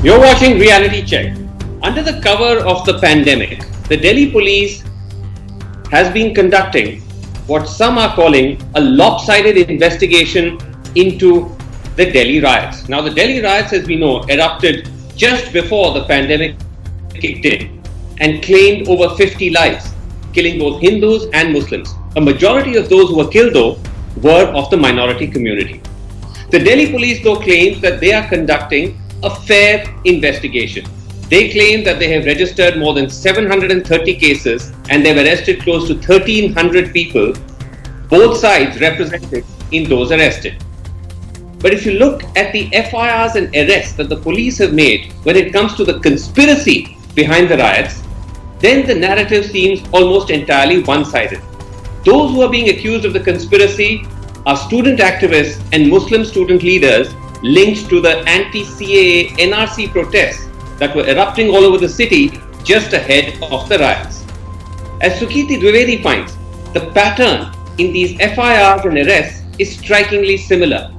You're watching Reality Check. Under the cover of the pandemic, the Delhi police has been conducting what some are calling a lopsided investigation into the Delhi riots. Now, the Delhi riots, as we know, erupted just before the pandemic kicked in and claimed over 50 lives, killing both Hindus and Muslims. A majority of those who were killed, though, were of the minority community. The Delhi police, though, claims that they are conducting a fair investigation. They claim that they have registered more than 730 cases and they've arrested close to 1,300 people, both sides represented in those arrested. But if you look at the FIRs and arrests that the police have made when it comes to the conspiracy behind the riots, then the narrative seems almost entirely one-sided. Those who are being accused of the conspiracy are student activists and Muslim student leaders linked to the anti-CAA NRC protests that were erupting all over the city just ahead of the riots. As Sukriti Dwivedi finds, the pattern in these FIRs and arrests is strikingly similar.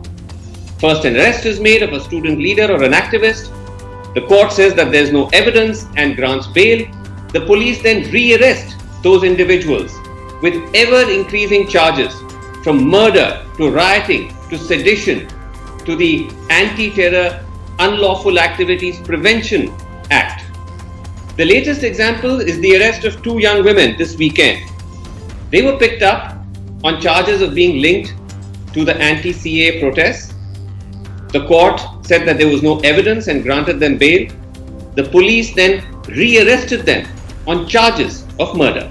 First, an arrest is made of a student leader or an activist. The court says that there is no evidence and grants bail. The police then re-arrest those individuals with ever-increasing charges, from murder to rioting to sedition to the Anti-Terror Unlawful Activities Prevention Act. The latest example is the arrest of two young women this weekend. They were picked up on charges of being linked to the anti-CAA protests. The court said that there was no evidence and granted them bail. The police then re-arrested them on charges of murder.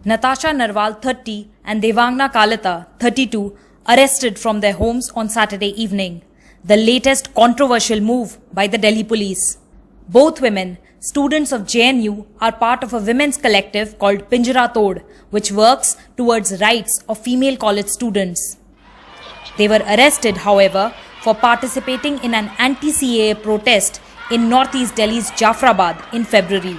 Natasha Narwal, 30, and Devangna Kalata, 32, arrested from their homes on Saturday evening. The latest controversial move by the Delhi police. Both women, students of JNU, are part of a women's collective called Pinjara Tod, which works towards rights of female college students. They were arrested, however, for participating in an anti-CAA protest in northeast Delhi's Jafrabad in February.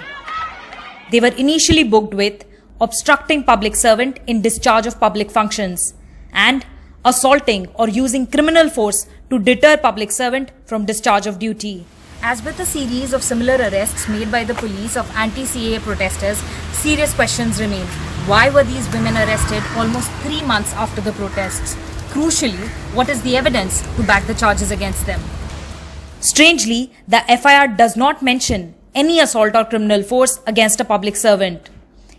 They were initially booked with obstructing public servant in discharge of public functions and assaulting or using criminal force to deter public servant from discharge of duty. As with a series of similar arrests made by the police of anti-CAA protesters, serious questions remain. Why were these women arrested almost 3 months after the protests? Crucially, what is the evidence to back the charges against them? Strangely, the FIR does not mention any assault or criminal force against a public servant.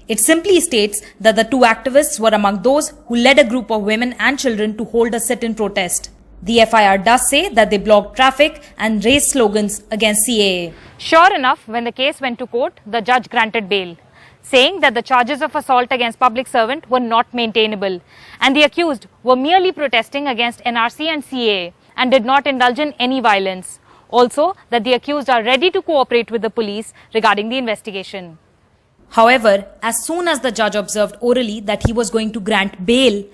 It simply states that the two activists were among those who led a group of women and children to hold a sit-in protest. The FIR does say that they blocked traffic and raised slogans against CAA. Sure enough, when the case went to court, the judge granted bail, saying that the charges of assault against public servant were not maintainable and the accused were merely protesting against NRC and CAA and did not indulge in any violence. Also, that the accused are ready to cooperate with the police regarding the investigation. However, as soon as the judge observed orally that he was going to grant bail,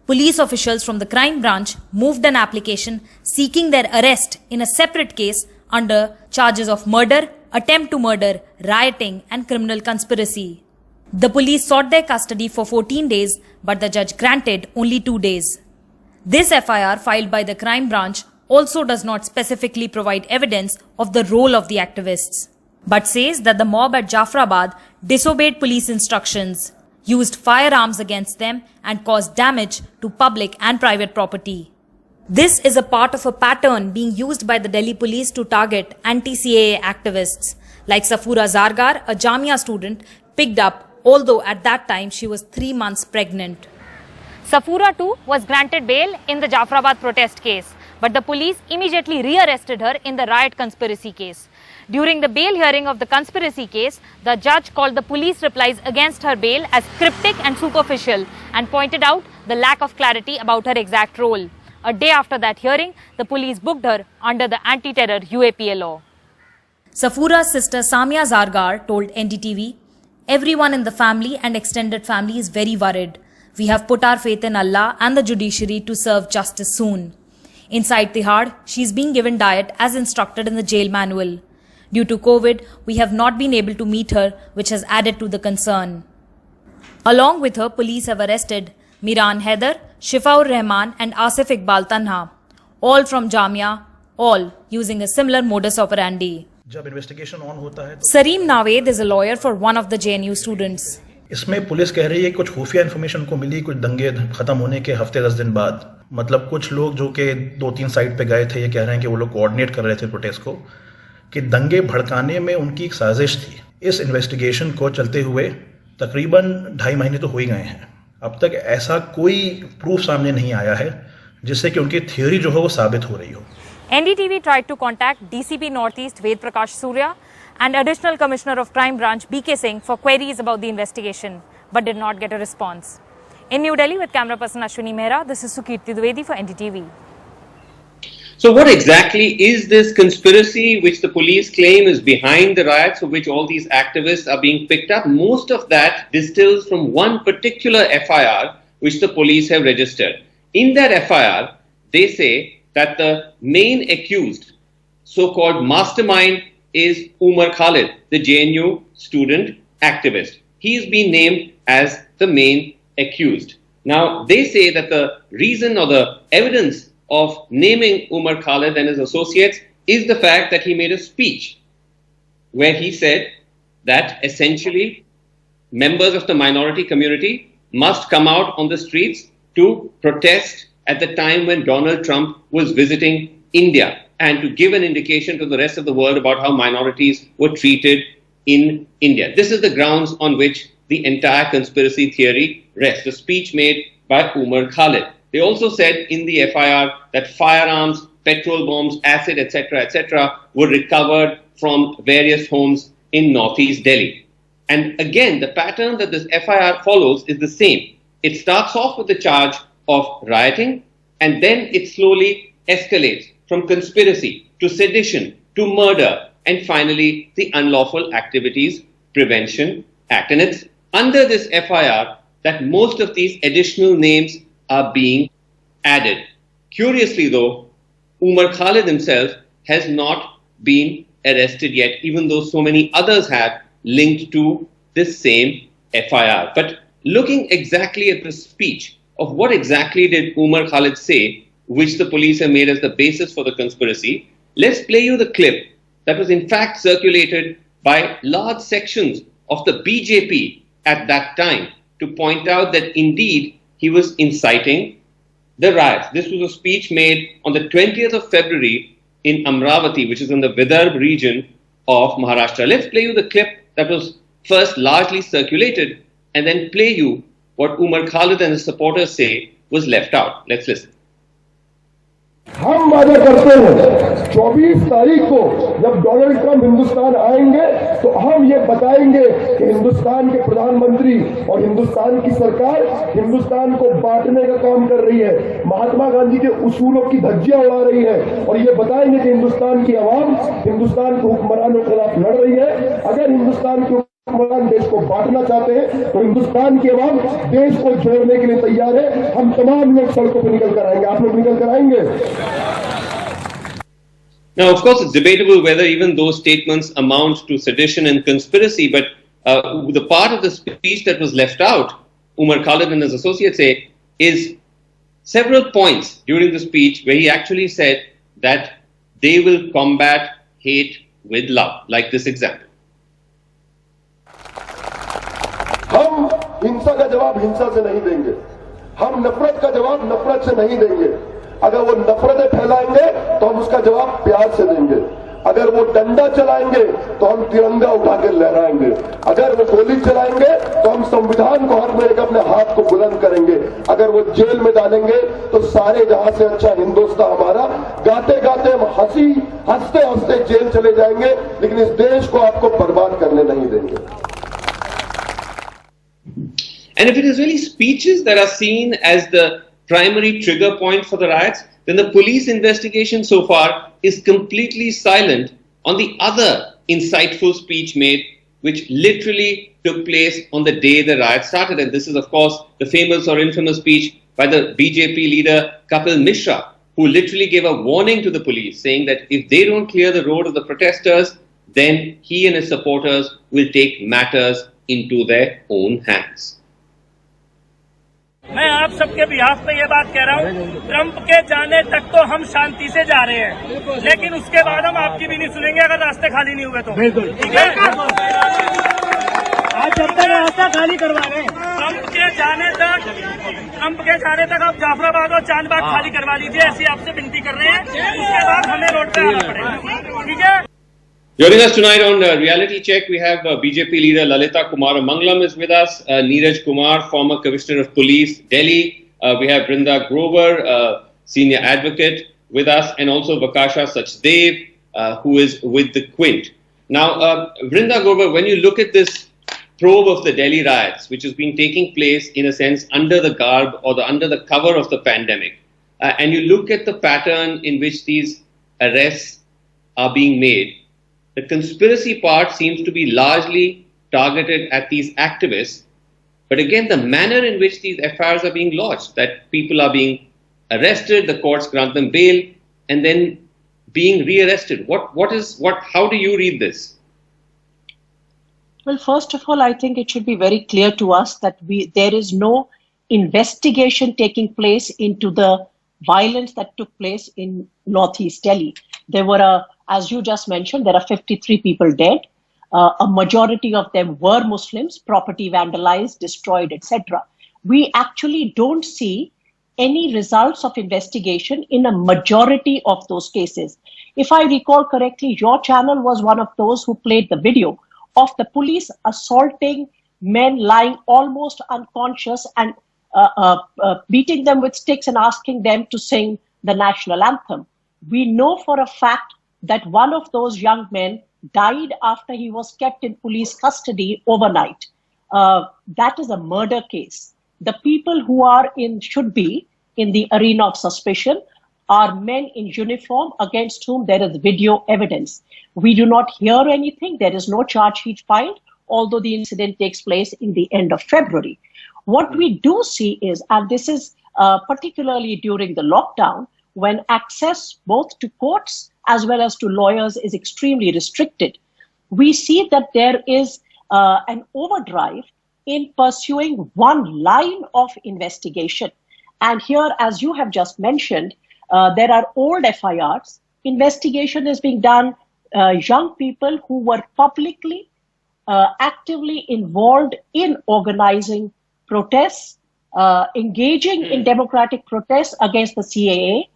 police officials from the crime branch moved an application seeking their arrest in a separate case under charges of murder, attempt to murder, rioting and criminal conspiracy. The police sought their custody for 14 days, but the judge granted only 2 days. This FIR filed by the crime branch also does not specifically provide evidence of the role of the activists, but says that the mob at Jafrabad disobeyed police instructions, used firearms against them and caused damage to public and private property. This is a part of a pattern being used by the Delhi police to target anti-CAA activists, like Safura Zargar, a Jamia student, picked up, although at that time she was 3 months pregnant. Safura too was granted bail in the Jafrabad protest case, but the police immediately re-arrested her in the riot conspiracy case. During the bail hearing of the conspiracy case, the judge called the police replies against her bail as cryptic and superficial and pointed out the lack of clarity about her exact role. A day after that hearing, the police booked her under the anti-terror UAPA law. Safura's sister Samia Zargar told NDTV, "Everyone in the family and extended family is very worried. We have put our faith in Allah and the judiciary to serve justice soon." Inside Tihad, she is being given diet as instructed in the jail manual. Due to COVID, we have not been able to meet her, which has added to the concern. Along with her, police have arrested Miran Haider, Shifaur Rahman and Asif Iqbal Tanha, all from Jamia, all using a similar modus operandi. जब investigation on होता है Sareem Naved is a lawyer for one of the JNU students. इसमें police कह रही है कुछ खुफिया information को मिली कुछ दंगे खत्म होने के हफ्ते 10 दिन बाद। मतलब कुछ लोग जो कि 2-3 साइट पे गए थे ये कह रहे हैं कि वो लोग कोऑर्डिनेट कर रहे थे प्रोटेस्ट को, कि दंगे भड़काने में उनकी एक साजिश थी। इस इन्वेस्टिगेशन को चलते हुए तकरीबन 2.5 महीने तो हो ही गए हैं, अब तक ऐसा कोई प्रूफ सामने नहीं आया है जिससे कि उनकी थ्योरी जो है वो साबित हो रही हो। NDTV tried to contact DCP Northeast Ved Prakash Surya and Additional Commissioner of Crime Branch BK Singh for queries about the investigation, but did not get a response. In New Delhi with camera person Ashwini Mehra, this is Sukirti Dwivedi for NDTV. So what exactly is this conspiracy which the police claim is behind the riots for which all these activists are being picked up? Most of that distills from one particular FIR which the police have registered. In that FIR, they say that the main accused, so-called mastermind, is Umar Khalid, the JNU student activist. He's been named as the main accused. Now, they say that the reason or the evidence of naming Umar Khalid and his associates is the fact that he made a speech where he said that essentially members of the minority community must come out on the streets to protest at the time when Donald Trump was visiting India and to give an indication to the rest of the world about how minorities were treated in India. This is the grounds on which the entire conspiracy theory rests, the speech made by Umar Khalid. They also said in the FIR that firearms, petrol bombs, acid, etc., were recovered from various homes in Northeast Delhi. And again, the pattern that this FIR follows is the same. It starts off with the charge of rioting, and then it slowly escalates from conspiracy to sedition to murder, and finally the Unlawful Activities Prevention Act. And it's under this FIR that most of these additional names are being added. Curiously though, Umar Khalid himself has not been arrested yet, even though so many others have linked to this same FIR. But looking exactly at the speech of what exactly did Umar Khalid say, which the police have made as the basis for the conspiracy, let's play you the clip that was in fact circulated by large sections of the BJP at that time to point out that indeed he was inciting the riots. This was a speech made on the 20th of February in Amravati, which is in the Vidarbha region of Maharashtra. Let's play you the clip that was first largely circulated and then play you what Umar Khalid and his supporters say was left out. Let's listen. हम वादा करते हैं 24 तारीख को जब Donald Trump Hindustan आएंगे तो हम ये बताएंगे कि हिंदुस्तान के प्रधानमंत्री और हिंदुस्तान की सरकार हिंदुस्तान को बांटने का काम कर रही है, महात्मा गांधी के उसूलों की धज्जियां उड़ा रही है, और ये बताएंगे कि हिंदुस्तान की आवाम हिंदुस्तान के हुक्मरानों के खिलाफ लड़ रही है। अगर हिंदुस्तान के हुक्मरान देश को बांटना चाहते हैं तो हिंदुस्तान की आवाम देश को जोड़ने के लिए तैयार है। हम तमाम लोग सड़कों पर निकल कर आएंगे। आप लोग निकल कर आएंगे? Now, of course, it's debatable whether even those statements amount to sedition and conspiracy, but the part of the speech that was left out, Umar Khalid and his associates say, is several points during the speech where he actually said that they will combat hate with love, like this example. हम हिंसा का जवाब हिंसा से नहीं देंगे, हम नफरत का जवाब नफरत से नहीं देंगे। अगर वो नफरतें फैलाएंगे तो हम उसका जवाब प्यार से देंगे। अगर वो डंडा चलाएंगे तो हम तिरंगा उठा के लहराएंगे। अगर वो गोली चलाएंगे तो हम संविधान को हाथ में लेकर अपने हाथ को बुलंद करेंगे। अगर वो जेल में डालेंगे तो सारे जहां से अच्छा हिंदुस्तान हमारा, गाते गाते हम हंसते हंसते जेल चले जाएंगे, लेकिन इस देश को आपको बर्बाद करने नहीं देंगे। And if it is really speeches that are seen as the primary trigger point for the riots, then the police investigation so far is completely silent on the other insightful speech made, which literally took place on the day the riot started. And this is, of course, the famous or infamous speech by the BJP leader Kapil Mishra, who literally gave a warning to the police, saying that if they don't clear the road of the protesters, then he and his supporters will take matters into their own hands. मैं आप सबके behalf पे ये बात कह रहा हूँ, Trump के जाने तक तो हम शांति से जा रहे हैं, लेकिन उसके बाद हम आपकी भी नहीं सुनेंगे अगर रास्ते खाली नहीं हुए तो। ठीक है, आज जब तक रास्ता खाली करवा रहे हैं, ट्रंप के जाने तक आप जाफराबाद और चांदबाग खाली करवा लीजिए, ऐसी आपसे विनती कर रहे हैं। उसके बाद हमें रोड पे आना पड़ेगा। ठीक है। Joining us tonight on Reality Check, we have BJP leader Lalita Kumar Mangalam is with us, Neeraj Kumar, former Commissioner of Police, Delhi. We have Brinda Grover, senior advocate with us, and also Vakasha Sachdev, who is with the Quint. Now, Brinda Grover, when you look at this probe of the Delhi riots, which has been taking place in a sense under the garb or under the cover of the pandemic, and you look at the pattern in which these arrests are being made, the conspiracy part seems to be largely targeted at these activists. But again, the manner in which these FIRs are being lodged, that people are being arrested, the courts grant them bail, and then being rearrested. How do you read this? Well, first of all, I think it should be very clear to us that there is no investigation taking place into the violence that took place in Northeast Delhi. There were, as you just mentioned, there are 53 people dead. A majority of them were Muslims, property vandalized, destroyed, etc. We actually don't see any results of investigation in a majority of those cases. If I recall correctly, your channel was one of those who played the video of the police assaulting men lying almost unconscious and beating them with sticks and asking them to sing the national anthem. We know for a fact that one of those young men died after he was kept in police custody overnight. That is a murder case. The people who should be in the arena of suspicion are men in uniform against whom there is video evidence. We do not hear anything. There is no charge sheet filed, although the incident takes place in the end of February. What we do see is, and this is particularly during the lockdown, when access both to courts as well as to lawyers is extremely restricted, we see that there is an overdrive in pursuing one line of investigation. And here, as you have just mentioned, there are old FIRs. Investigation is being done. Young people who were publicly, actively involved in organizing protests, engaging in democratic protests against the CAA.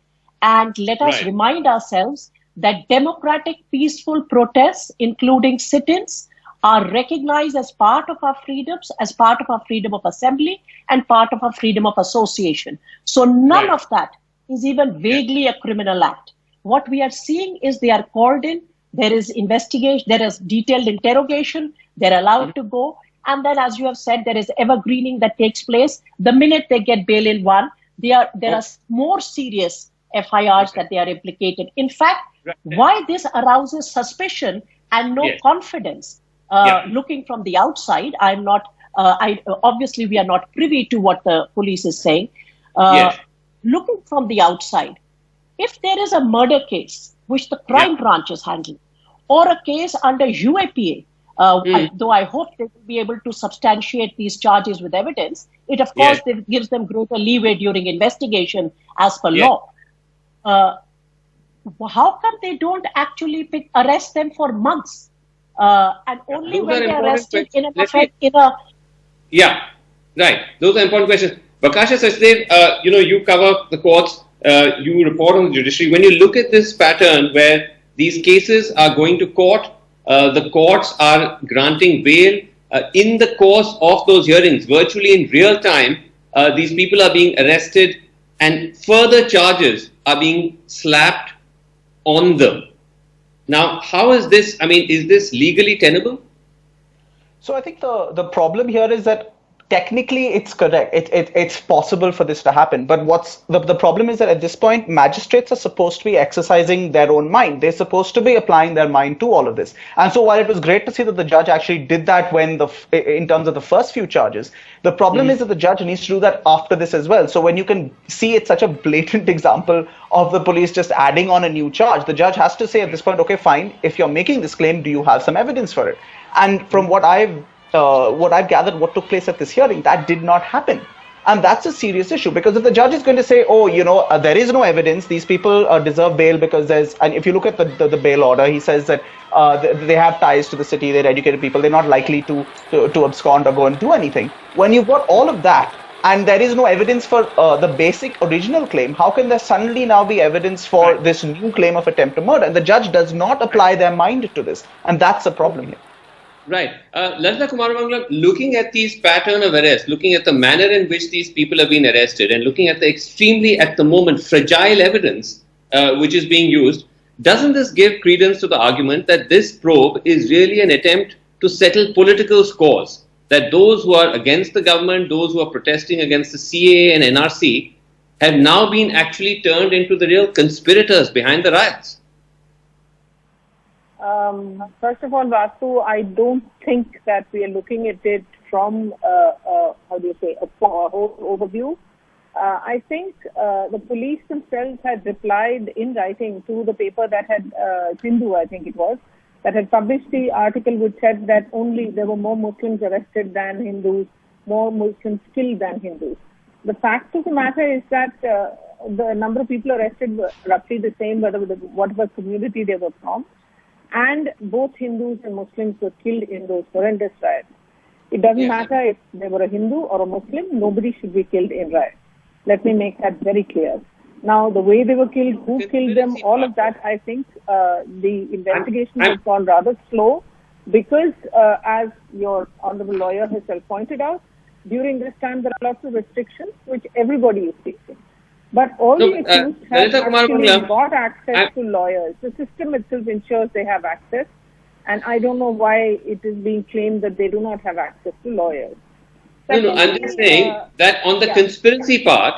And let us remind ourselves that democratic, peaceful protests, including sit-ins, are recognized as part of our freedoms, as part of our freedom of assembly, and part of our freedom of association. So none of that is even vaguely a criminal act. What we are seeing is they are called in, there is investigation, there is detailed interrogation, they're allowed to go, and then, as you have said, there is evergreening that takes place. The minute they get bail in one, there are more serious FIRs that they are implicated. In fact, why this arouses suspicion and no confidence, looking from the outside, I'm not, obviously we are not privy to what the police is saying. Looking from the outside, if there is a murder case, which the crime branch is handling, or a case under UAPA, though I hope they will be able to substantiate these charges with evidence, it of course gives them greater leeway during investigation as per law. How come they don't actually arrest them for months? And only when they are arrested in a... Yeah, right. Those are important questions. Vakasha Sachdev, you cover the courts, you report on the judiciary. When you look at this pattern where these cases are going to court, the courts are granting bail, in the course of those hearings, virtually in real time, these people are being arrested and further charges are being slapped on them. Now, how is this, is this legally tenable? So I think the problem here is that technically it's correct. It's possible for this to happen. But what's the problem is that at this point, magistrates are supposed to be exercising their own mind. They're supposed to be applying their mind to all of this. And so while it was great to see that the judge actually did that in terms of the first few charges, the problem is that the judge needs to do that after this as well. So when you can see it's such a blatant example of the police just adding on a new charge, the judge has to say at this point, okay, fine, if you're making this claim, do you have some evidence for it? And from what I've gathered, what took place at this hearing, that did not happen. And that's a serious issue, because if the judge is going to say, oh, there is no evidence, these people deserve bail because and if you look at the bail order, he says that they have ties to the city, they're educated people, they're not likely to abscond or go and do anything. When you've got all of that, and there is no evidence for the basic original claim, how can there suddenly now be evidence for this new claim of attempted murder? And the judge does not apply their mind to this. And that's the problem here. Right. Lalita Kumaramangalam, looking at these pattern of arrest, looking at the manner in which these people have been arrested, and looking at the extremely, at the moment, fragile evidence which is being used, doesn't this give credence to the argument that this probe is really an attempt to settle political scores? That those who are against the government, those who are protesting against the CAA and NRC, have now been actually turned into the real conspirators behind the riots? First of all, Vasu, I don't think that we are looking at it from, a whole overview. I think the police themselves had replied in writing to the paper that had, Hindu, I think it was, that had published the article which said that only there were more Muslims arrested than Hindus, more Muslims killed than Hindus. The fact of the matter is that the number of people arrested were roughly the same, whatever community they were from, and both Hindus and Muslims were killed in those horrendous riots. It doesn't matter if they were a Hindu or a Muslim, nobody should be killed in riots. Let me make that very clear. Now, the way they were killed, who killed them, all of that, I think the investigation has gone rather slow because, as your honorable lawyer herself pointed out, during this time there are lots of restrictions which everybody is facing. But all the accused have actually got access to lawyers. The system itself ensures they have access, and I don't know why it is being claimed that they do not have access to lawyers. No, I'm just saying that on the conspiracy part,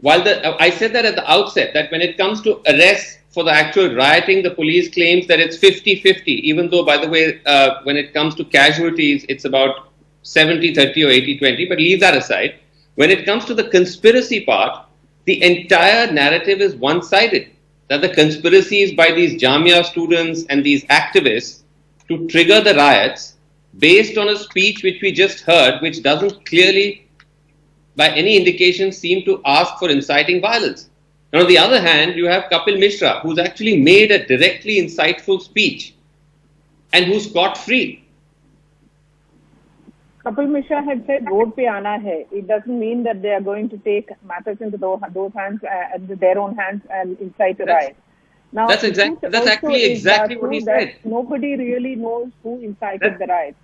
while I said that at the outset, that when it comes to arrests for the actual rioting, the police claims that it's 50-50, even though, by the way, when it comes to casualties, it's about 70-30 or 80-20, but leave that aside. When it comes to the conspiracy part, the entire narrative is one-sided, that the conspiracy is by these Jamia students and these activists to trigger the riots based on a speech which we just heard, which doesn't clearly, by any indication, seem to ask for inciting violence. And on the other hand, you have Kapil Mishra, who's actually made a directly insightful speech and who's scot-free. Kapil Mishra had said, "Vote pe aana hai." It doesn't mean that they are going to take matters into those hands, into their own hands, and incite a riot. Now, that's actually exactly what he said. Nobody really knows who incited the riot.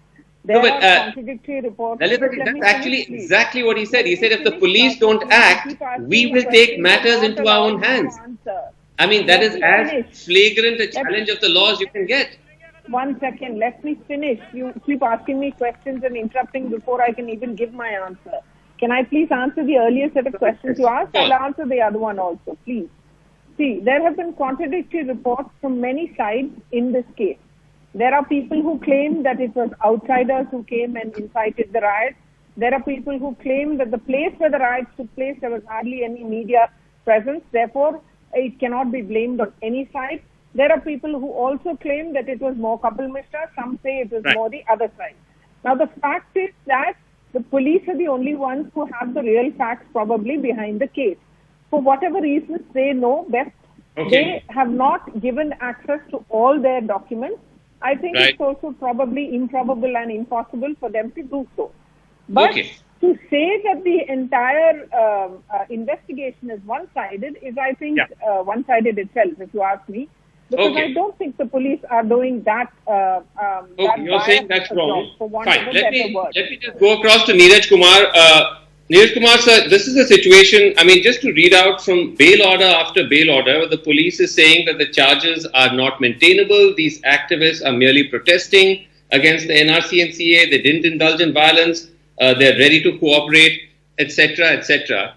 There are contradictory reports. That's actually exactly what he said. He said, if the police don't act, we will take matters into our own hands. I mean, that is as flagrant a challenge of the law as you can get. 1 second, let me finish. You keep asking me questions and interrupting before I can even give my answer. Can I please answer the earlier set of questions you asked? I'll answer the other one also, please. See, there have been contradictory reports from many sides in this case. There are people who claim that it was outsiders who came and incited the riots. There are people who claim that the place where the riots took place, there was hardly any media presence. Therefore, it cannot be blamed on any side. There are people who also claim that it was more Kapil Mishra. Some say it was more the other side. Now, the fact is that the police are the only ones who have the real facts probably behind the case. For whatever reasons they know best, they have not given access to all their documents. I think it's also probably improbable and impossible for them to do so. But to say that the entire investigation is one-sided is, I think, one-sided itself, if you ask me. Because I don't think the police are doing that. You're saying that's wrong. Fine. Let me just go across to Neeraj Kumar. Neeraj Kumar, sir, this is a situation, I mean, just to read out from bail order after bail order, the police is saying that the charges are not maintainable. These activists are merely protesting against the NRC and CAA. They didn't indulge in violence. They're ready to cooperate, etc., etc.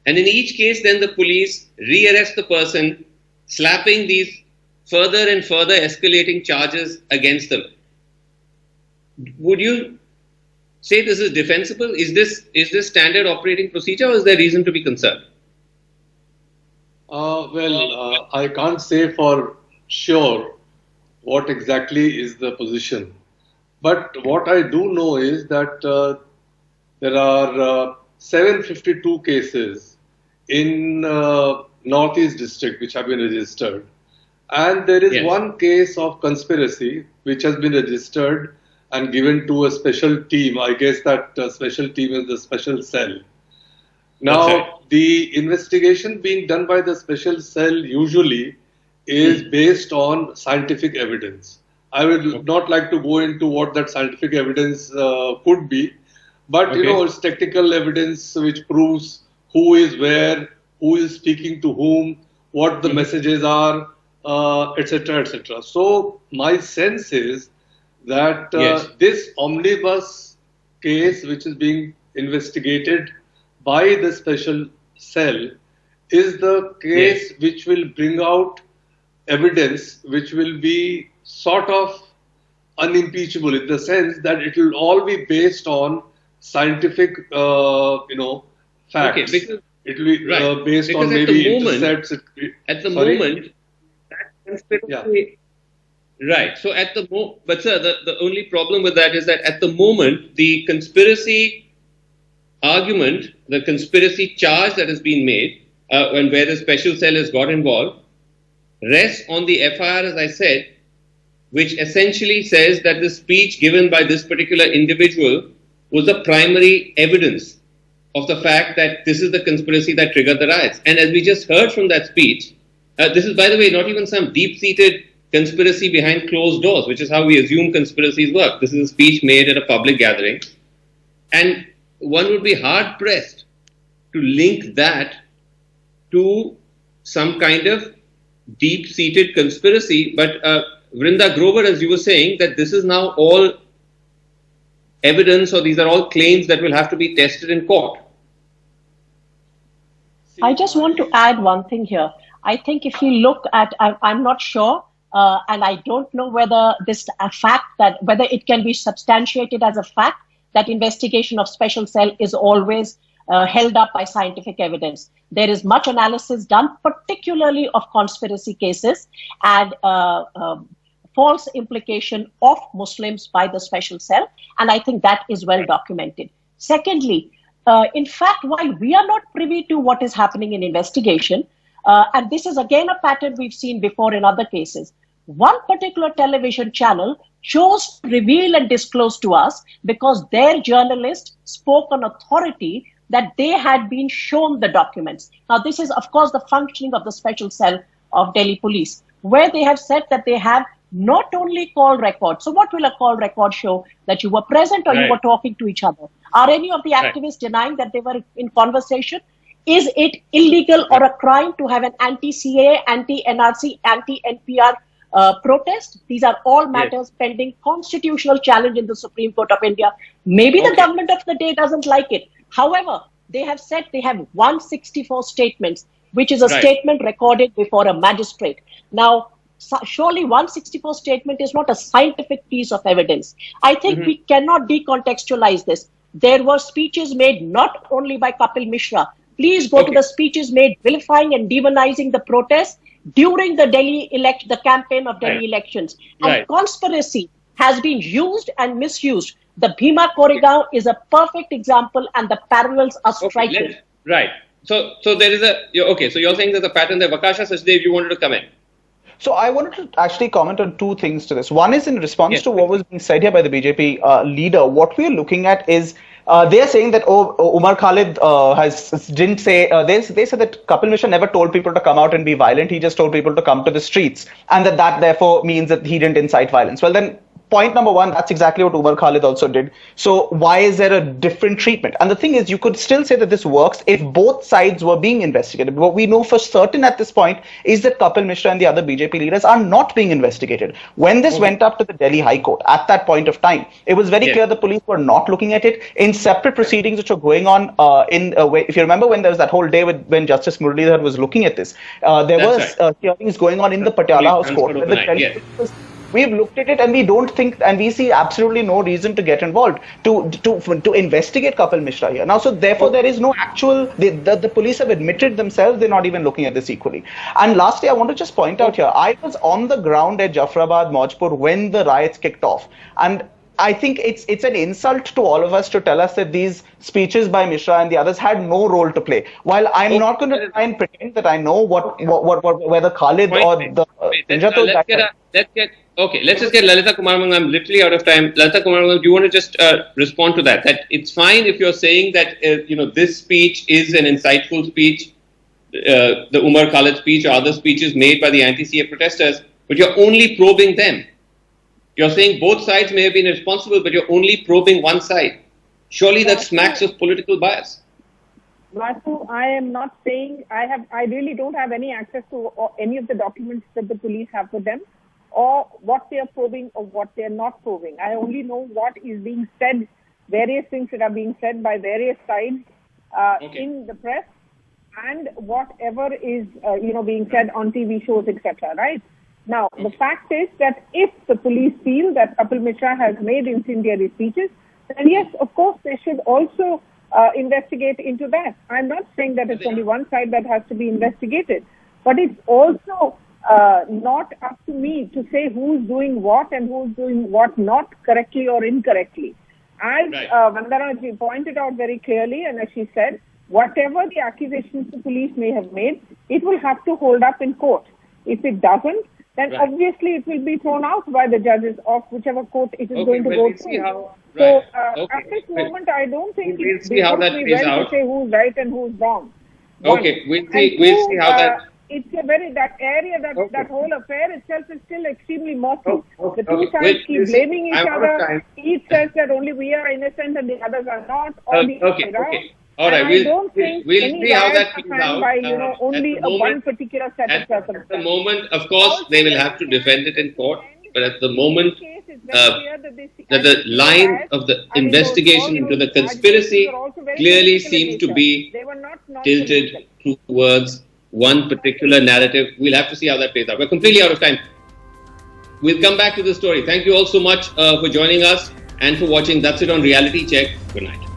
And in each case, then the police rearrest the person, slapping these further and further escalating charges against them. Would you say this is defensible? Is this standard operating procedure, or is there reason to be concerned? I can't say for sure what exactly is the position. But what I do know is that there are 752 cases in Northeast District which have been registered. And there is one case of conspiracy which has been registered and given to a special team. I guess that special team is the special cell. Now, the investigation being done by the special cell usually is based on scientific evidence. I would not like to go into what that scientific evidence could be, but you know, it's technical evidence which proves who is where, who is speaking to whom, what the messages are, etc., etc. So my sense is that this omnibus case, which is being investigated by the special cell, is the case which will bring out evidence which will be sort of unimpeachable, in the sense that it will all be based on scientific, facts. Because it will be based because on maybe intercepts. At the moment, that conspiracy. Right. So at the but sir, the only problem with that is that at the moment, the conspiracy argument, the conspiracy charge that has been made, and where the special cell has got involved, rests on the FIR, as I said, which essentially says that the speech given by this particular individual was the primary evidence of the fact that this is the conspiracy that triggered the riots. And as we just heard from that speech, this is, by the way, not even some deep-seated conspiracy behind closed doors, which is how we assume conspiracies work. This is a speech made at a public gathering. And one would be hard-pressed to link that to some kind of deep-seated conspiracy. But Vrinda Grover, as you were saying, that this is now all evidence, or these are all claims that will have to be tested in court. I just want to add one thing here. I think if you look at, I'm not sure, and I don't know whether whether it can be substantiated as a fact that investigation of special cell is always held up by scientific evidence. There is much analysis done, particularly of conspiracy cases and false implication of Muslims by the special cell. And I think that is well documented. Secondly, in fact, while we are not privy to what is happening in investigation, and this is again a pattern we've seen before in other cases, one particular television channel chose to reveal and disclose to us because their journalist spoke on authority that they had been shown the documents. Now, this is, of course, the functioning of the special cell of Delhi Police, where they have said that they have not only call records. So what will a call record show? That you were present or you were talking to each other? Are any of the activists denying that they were in conversation? Is it illegal or a crime to have an anti-CAA, anti-NRC, anti-NPR protest? These are all matters pending constitutional challenge in the Supreme Court of India. Maybe the government of the day doesn't like it. However, they have said they have 164 statements, which is a statement recorded before a magistrate. Now, surely 164 statement is not a scientific piece of evidence. I think we cannot decontextualize this. There were speeches made not only by Kapil Mishra. Please go to the speeches made vilifying and demonizing the protests during the the campaign of Delhi elections. And conspiracy has been used and misused. The Bhima Koregaon is a perfect example, and the parallels are striking. So there is so you're saying there's a pattern there. Vakasha Sachdev, you wanted to come in. So I wanted to actually comment on two things to this. One is in response to what was being said here by the BJP leader. What we are looking at is they are saying that Umar Khalid didn't say they said that Kapil Mishra never told people to come out and be violent. He just told people to come to the streets, and that therefore means that he didn't incite violence. Well, then point number one, that's exactly what Umar Khalid also did. So why is there a different treatment? And the thing is, you could still say that this works if both sides were being investigated. What we know for certain at this point is that Kapil Mishra and the other BJP leaders are not being investigated. When this went up to the Delhi High Court, at that point of time, it was very clear the police were not looking at it. In separate proceedings which were going on, if you remember when there was that whole day when Justice Muralidhar was looking at this, there was hearings going on in the Patiala House Court. We've looked at it and we don't think, and we see absolutely no reason to get involved to investigate Kapil Mishra here. Now, so therefore there is no actual, the police have admitted themselves they're not even looking at this equally. And lastly, I want to just point out here, I was on the ground at Jafrabad, Maujpur when the riots kicked off. And I think it's an insult to all of us to tell us that these speeches by Mishra and the others had no role to play. While I'm not going to try and pretend that I know whether Khalid or the let's just get Lalita Kumar. I'm literally out of time. Lalita Kumar, do you want to just respond to that? That it's fine if you're saying that this speech is an insightful speech, the Umar Khalid speech or other speeches made by the anti-CA protesters, but you're only probing them. You're saying both sides may have been responsible, but you're only probing one side. Surely that smacks of political bias. Vasu, I am not saying I really don't have any access to any of the documents that the police have with them, or what they are probing or what they are not probing. I only know what is being said, various things that are being said by various sides in the press, and whatever is being said on TV shows, etc. Right? Now, the fact is that if the police feel that Kapil Mishra has made incendiary speeches, then yes, of course, they should also investigate into that. I'm not saying that it's only one side that has to be investigated, but it's also not up to me to say who's doing what and who's doing what not correctly or incorrectly. As Vandana ji pointed out very clearly, and as she said, whatever the accusations the police may have made, it will have to hold up in court. If it doesn't, then obviously it will be thrown out by the judges of whichever court it is going to go through. At this moment, I don't think it's well to say who's right and who's wrong. We'll see how that... It's that whole affair itself is still extremely murky. The two sides keep blaming each other. Each says that only we are innocent and the others are not. All right, we'll see how that plays out. By only one particular set of circumstances. At the moment, of course, they will have to defend it in court. But at the moment, that the line of the investigation into the conspiracy clearly seems to be tilted towards one particular narrative. We'll have to see how that plays out. We're completely out of time. We'll come back to the story. Thank you all so much for joining us and for watching. That's it on Reality Check. Good night.